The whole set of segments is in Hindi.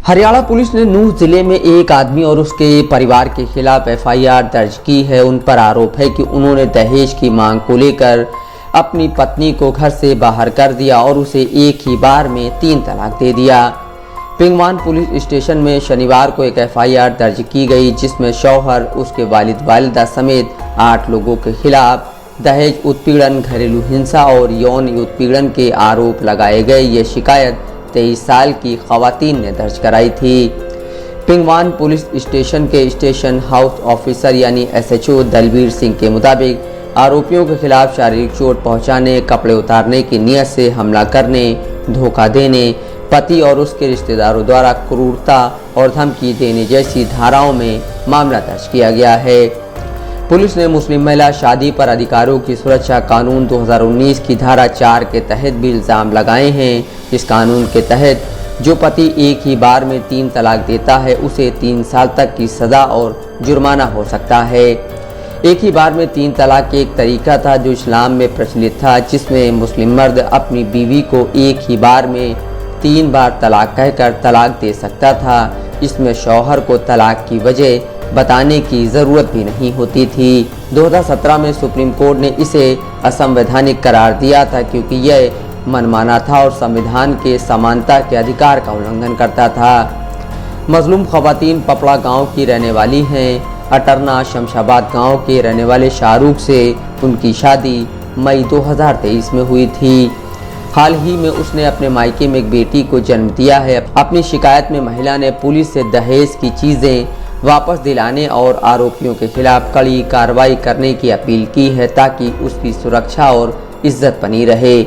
हरियाणा पुलिस ने नूंह जिले में एक आदमी और उसके परिवार के खिलाफ एफआईआर दर्ज की है। उन पर आरोप है कि उन्होंने दहेज की मांग को लेकर अपनी पत्नी को घर से बाहर कर दिया और उसे एक ही बार में 3 तलाक दे दिया। पिंगवान पुलिस स्टेशन में शनिवार को एक एफआईआर दर्ज की गई, जिसमें शौहर, उसके वालिद वालिदा समेत 8 लोगों के खिलाफ दहेज उत्पीड़न, घरेलू हिंसा और यौन उत्पीड़न के आरोप लगाए गए। ये शिकायत 23 साल की खवातीन ने दर्ज कराई थी। पिंगवान पुलिस स्टेशन के स्टेशन हाउस ऑफिसर यानी एसएचओ दलबीर सिंह के मुताबिक आरोपियों के खिलाफ शारीरिक चोट पहुंचाने, कपड़े उतारने की नियत से हमला करने, धोखा देने, पति और उसके रिश्तेदारों द्वारा क्रूरता और धमकी देने जैसी धाराओं में मामला दर्ज किया गया है। पुलिस ने मुस्लिम महिला शादी पर अधिकारों की सुरक्षा कानून 2019 की धारा 4 के तहत भी इल्ज़ाम लगाए हैं। इस कानून के तहत जो पति एक ही बार में 3 तलाक देता है, उसे 3 साल तक की सज़ा और जुर्माना हो सकता है। एक ही बार में 3 तलाक एक तरीका था जो इस्लाम में प्रचलित था, जिसमें मुस्लिम मर्द अपनी बीवी को एक ही बार में 3 बार तलाक कहकर तलाक दे सकता था। इसमें शौहर को तलाक की वजह बताने की ज़रूरत भी नहीं होती थी। 2017 में सुप्रीम कोर्ट ने इसे असंवैधानिक करार दिया था, क्योंकि यह मनमाना था और संविधान के समानता के अधिकार का उल्लंघन करता था। मजलूम खवातीन पपड़ा गांव की रहने वाली हैं। अटरना शमशाबाद गांव के रहने वाले शाहरुख से उनकी शादी मई 2023 में हुई थी। हाल ही में उसने अपने मायके में एक बेटी को जन्म दिया है। अपनी शिकायत में महिला ने पुलिस से दहेज की चीज़ें वापस दिलाने और आरोपियों के खिलाफ कड़ी कार्रवाई करने की अपील की है, ताकि उसकी सुरक्षा और इज्जत बनी रहे।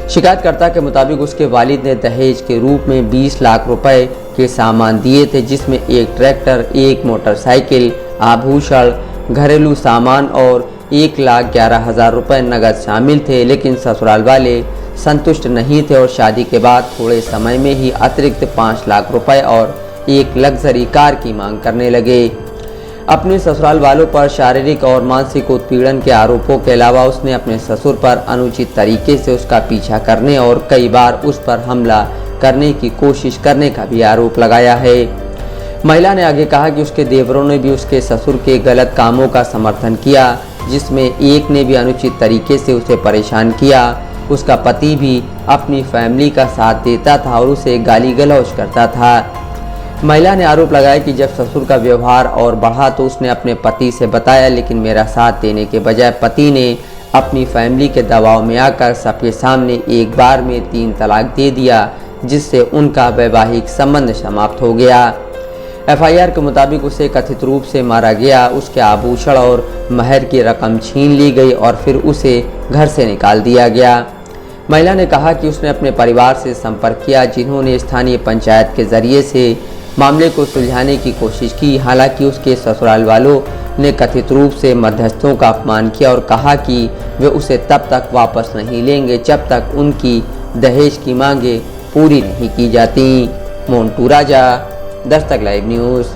शिकायतकर्ता के मुताबिक उसके वालिद ने दहेज के रूप में 20 लाख रुपए के सामान दिए थे, जिसमें एक ट्रैक्टर, एक मोटरसाइकिल, आभूषण, घरेलू सामान और 1,11,000 रुपए नकद शामिल थे। लेकिन ससुराल वाले संतुष्ट नहीं थे और शादी के बाद थोड़े समय में ही अतिरिक्त 5 लाख रुपए और एक लग्जरी कार की मांग करने लगे। अपने ससुराल वालों पर शारीरिक और मानसिक उत्पीड़न के आरोपों के अलावा उसने अपने ससुर पर अनुचित तरीके से उसका पीछा करने और कई बार उस पर हमला करने की कोशिश करने का भी आरोप लगाया है। महिला ने आगे कहा कि उसके देवरों ने भी उसके ससुर के गलत कामों का समर्थन किया, जिसमें एक ने भी अनुचित तरीके से उसे परेशान किया। उसका पति भी अपनी फैमिली का साथ देता था और उसे गाली गलौज करता था। महिला ने आरोप लगाया कि जब ससुर का व्यवहार और बढ़ा तो उसने अपने पति से बताया, लेकिन मेरा साथ देने के बजाय पति ने अपनी फैमिली के दबाव में आकर सबके सामने एक बार में 3 तलाक दे दिया, जिससे उनका वैवाहिक संबंध समाप्त हो गया। एफआईआर के मुताबिक उसे कथित रूप से मारा गया, उसके आभूषण और महर की रकम छीन ली गई और फिर उसे घर से निकाल दिया गया। महिला ने कहा कि उसने अपने परिवार से संपर्क किया, जिन्होंने स्थानीय पंचायत के जरिए से मामले को सुलझाने की कोशिश की। हालांकि उसके ससुराल वालों ने कथित रूप से मध्यस्थों का अपमान किया और कहा कि वे उसे तब तक वापस नहीं लेंगे जब तक उनकी दहेज की मांगें पूरी नहीं की जाती। मोन्टू राजा, दस्तक लाइव न्यूज़।